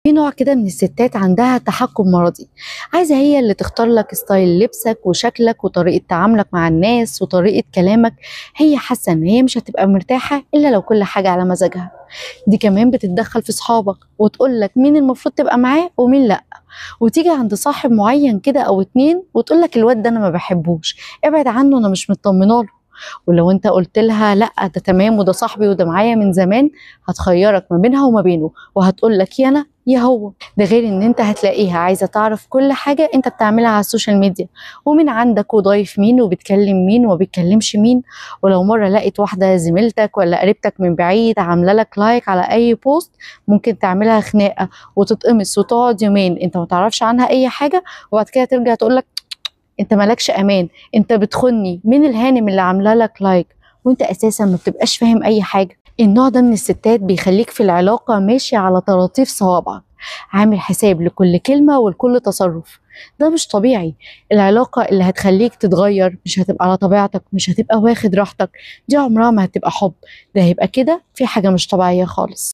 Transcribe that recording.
في نوع كده من الستات عندها تحكم مرضي، عايزة هي اللي تختار لك ستايل لبسك وشكلك وطريقة تعاملك مع الناس وطريقة كلامك. هي حاسة ان هي مش هتبقى مرتاحة الا لو كل حاجة على مزاجها. دي كمان بتتدخل في صحابك وتقول لك مين المفروض تبقى معاه ومين لا، وتيجي عند صاحب معين كده او اتنين وتقول لك الواد ده انا ما بحبوش، ابعد عنه انا مش مطمنه له. ولو انت قلت لها لا ده تمام وده صاحبي وده معايا من زمان، هتخيرك ما بينها وما بينه وهتقول لك يا انا يا هو. ده غير ان انت هتلاقيها عايزه تعرف كل حاجه انت بتعملها على السوشيال ميديا، ومين عندك وضايف مين وبتكلم مين وما بتكلمش مين. ولو مره لقيت واحده زميلتك ولا قريبتك من بعيد عامله لك لايك على اي بوست، ممكن تعملها خناقه وتتقمص وتقعد يومين انت ما تعرفش عنها اي حاجه، وبعد كده ترجع تقول لك انت مالكش امان، انت بتخني، مين الهانم اللي عامله لك لايك، وانت اساسا ما بتبقاش فاهم اي حاجه. النوع ده من الستات بيخليك في العلاقه ماشي على طراطيف صوابعك، عامل حساب لكل كلمه ولكل تصرف. ده مش طبيعي. العلاقه اللي هتخليك تتغير مش هتبقى على طبيعتك، مش هتبقى واخد راحتك، دي عمرها ما هتبقى حب. ده هيبقى كده في حاجه مش طبيعيه خالص.